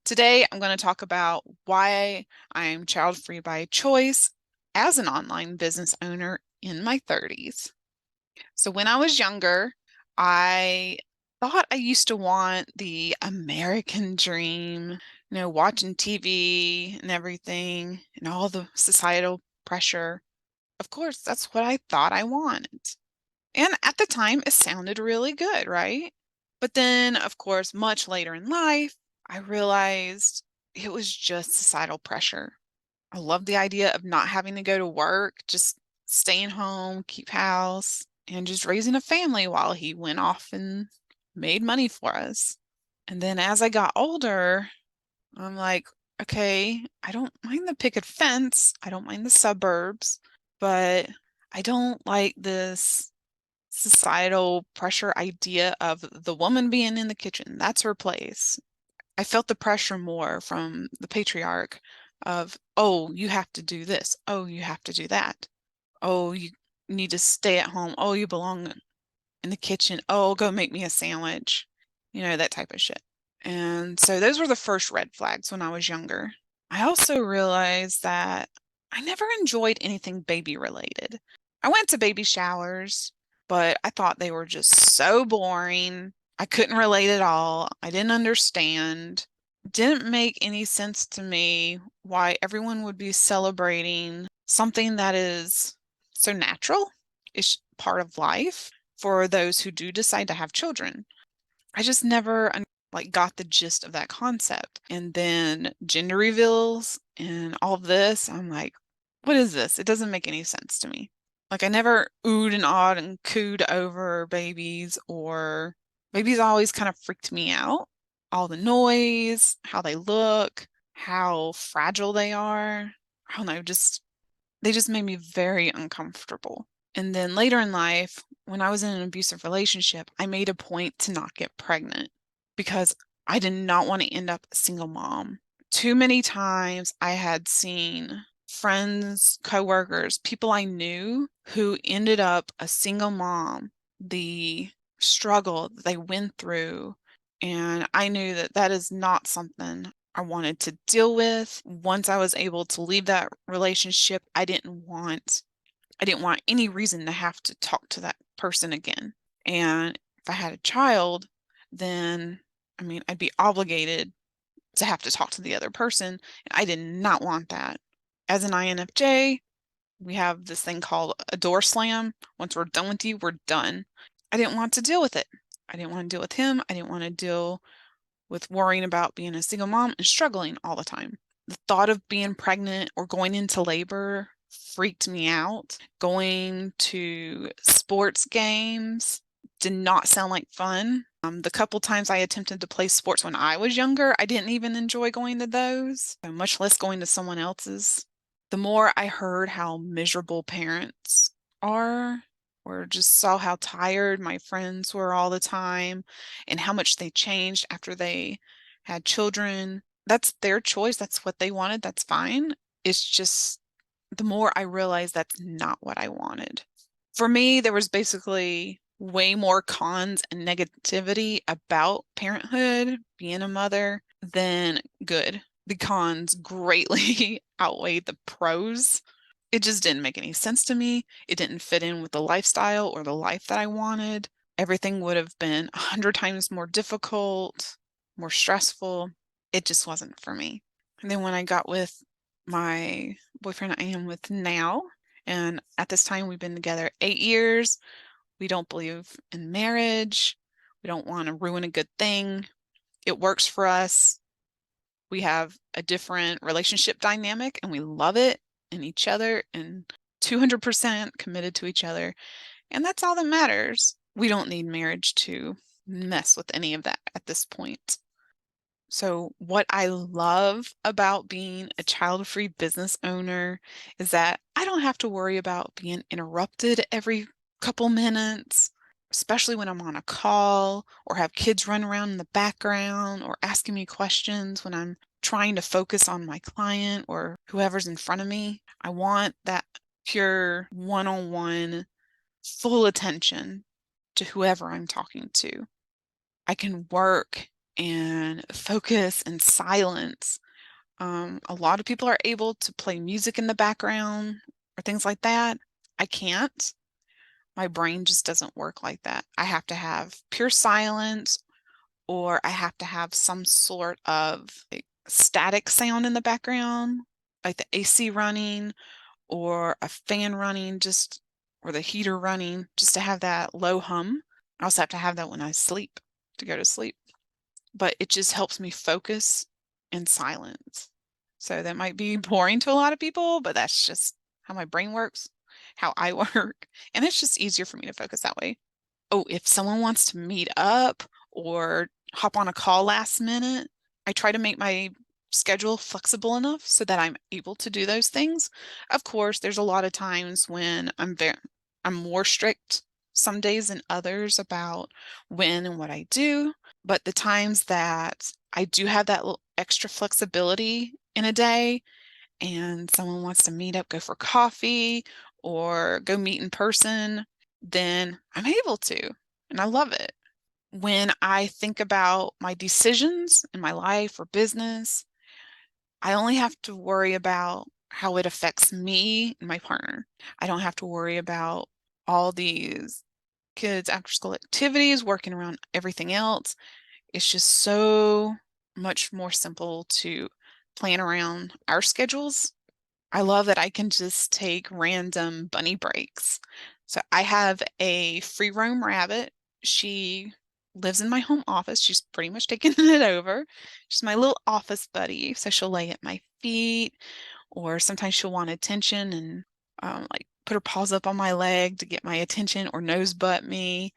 Today, I'm going to talk about why I'm child-free by choice as an online business owner in my 30s. So when I was younger, I thought I used to want the American dream, watching TV and everything and all the societal pressure. Of course, that's what I thought I wanted. And at the time, it sounded really good, right? But then, of course, much later in life, I realized it was just societal pressure. I love the idea of not having to go to work, just staying home, keep house, and just raising a family while he went off and made money for us. And then as I got older, I'm like, okay, I don't mind the picket fence, I don't mind the suburbs, but I don't like this societal pressure idea of the woman being in the kitchen. That's her place. I felt the pressure more from the patriarch of, oh, you have to do this. Oh, you have to do that. Oh, you need to stay at home. Oh, you belong in the kitchen. Oh, go make me a sandwich. That type of shit. And so those were the first red flags when I was younger. I also realized that I never enjoyed anything baby related. I went to baby showers, but I thought they were just so boring. I couldn't relate at all. I didn't understand. Didn't make any sense to me why everyone would be celebrating something that is so natural, is part of life for those who do decide to have children. I just never got the gist of that concept. And then gender reveals and all of this, I'm like, what is this? It doesn't make any sense to me. Like I never oohed and awed and cooed over babies, or babies always kind of freaked me out. All the noise, how they look, how fragile they are. I don't know, they just made me very uncomfortable. And then later in life, when I was in an abusive relationship, I made a point to not get pregnant because I did not want to end up a single mom. Too many times I had seen friends, coworkers, people I knew who ended up a single mom, the struggle that they went through. And I knew that that is not something I wanted to deal with. Once I was able to leave that relationship, I didn't want any reason to have to talk to that person again. And if I had a child, then I'd be obligated to have to talk to the other person, and I did not want that. As an INFJ, we have this thing called a door slam. Once we're done with you, we're done. I didn't want to deal with it. I didn't want to deal with him. I didn't want to deal with worrying about being a single mom and struggling all the time. The thought of being pregnant or going into labor freaked me out. Going to sports games did not sound like fun. The couple times I attempted to play sports when I was younger, I didn't even enjoy going to those, so much less going to someone else's. The more I heard how miserable parents are, or just saw how tired my friends were all the time and how much they changed after they had children. That's their choice. That's what they wanted. That's fine. It's just the more I realized that's not what I wanted. For me, there was basically way more cons and negativity about parenthood, being a mother, than good. The cons greatly outweighed the pros. It just didn't make any sense to me. It didn't fit in with the lifestyle or the life that I wanted. Everything would have been 100 times more difficult, more stressful. It just wasn't for me. And then when I got with my boyfriend I am with now, and at this time we've been together 8 years, we don't believe in marriage. We don't want to ruin a good thing. It works for us. We have a different relationship dynamic and we love it and each other and 200% committed to each other. And that's all that matters. We don't need marriage to mess with any of that at this point. So, what I love about being a child-free business owner is that I don't have to worry about being interrupted every couple minutes, especially when I'm on a call or have kids run around in the background or asking me questions when I'm trying to focus on my client or whoever's in front of me. I want that pure one-on-one, full attention to whoever I'm talking to. I can work and focus and silence. A lot of people are able to play music in the background or things like that. I can't. My brain just doesn't work like that. I have to have pure silence, or I have to have some sort of like static sound in the background, like the AC running or a fan running, just or the heater running, just to have that low hum. I also have to have that when I sleep to go to sleep. But it just helps me focus in silence. So that might be boring to a lot of people, but that's just how my brain works, how I work. And it's just easier for me to focus that way. Oh, if someone wants to meet up or hop on a call last minute, I try to make my schedule flexible enough so that I'm able to do those things. Of course, there's a lot of times when I'm more strict some days than others about when and what I do, but the times that I do have that little extra flexibility in a day and someone wants to meet up, go for coffee or go meet in person, then I'm able to, and I love it. When I think about my decisions in my life or business, I only have to worry about how it affects me and my partner. I don't have to worry about all these kids' after school activities, working around everything else. It's just so much more simple to plan around our schedules. I love that I can just take random bunny breaks. So I have a free roam rabbit. She lives in my home office. She's pretty much taken it over. She's my little office buddy. So she'll lay at my feet, or sometimes she'll want attention and like put her paws up on my leg to get my attention, or nose butt me.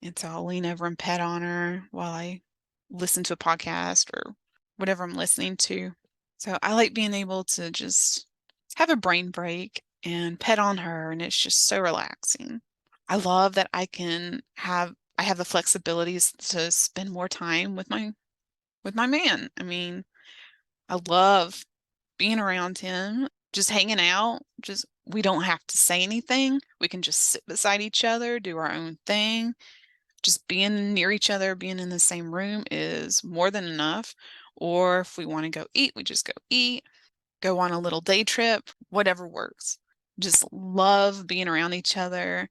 And so I'll lean over and pet on her while I listen to a podcast or whatever I'm listening to. So I like being able to just have a brain break and pet on her, and it's just so relaxing. I love that I have the flexibilities to spend more time with my man. I mean, I love being around him, just hanging out. Just we don't have to say anything. We can just sit beside each other, do our own thing. Just being near each other, being in the same room is more than enough. Or if we want to go eat, we just go eat, go on a little day trip, whatever works. Just love being around each other.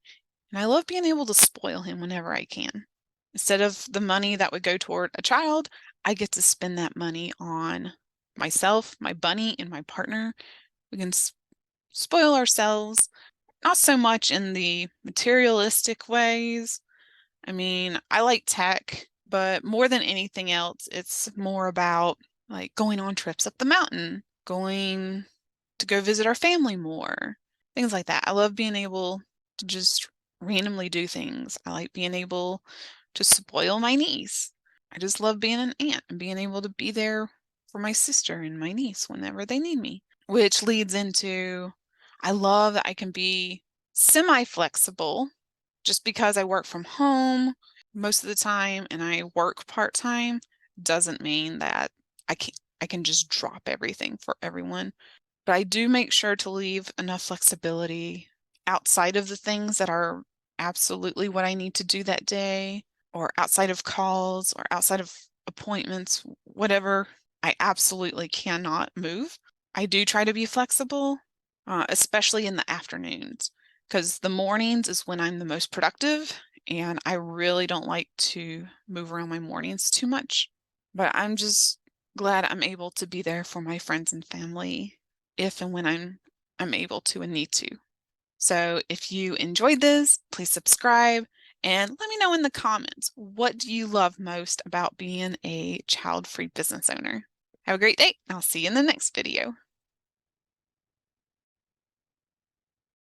And I love being able to spoil him whenever I can. Instead of the money that would go toward a child, I get to spend that money on myself, my bunny, and my partner. We can spoil ourselves, not so much in the materialistic ways. I mean, I like tech, but more than anything else, it's more about like going on trips up the mountain, going to go visit our family more, things like that. I love being able to just randomly do things. I like being able to spoil my niece. I just love being an aunt and being able to be there for my sister and my niece whenever they need me, which leads into I love that I can be semi-flexible just because I work from home most of the time and I work part-time doesn't mean that I can just drop everything for everyone. But I do make sure to leave enough flexibility outside of the things that are absolutely what I need to do that day, or outside of calls, or outside of appointments, whatever I absolutely cannot move. I do try to be flexible, especially in the afternoons, because the mornings is when I'm the most productive, and I really don't like to move around my mornings too much. But I'm just glad I'm able to be there for my friends and family if and when I'm able to and need to. So if you enjoyed this, please subscribe and let me know in the comments, what do you love most about being a child-free business owner? Have a great day. I'll see you in the next video.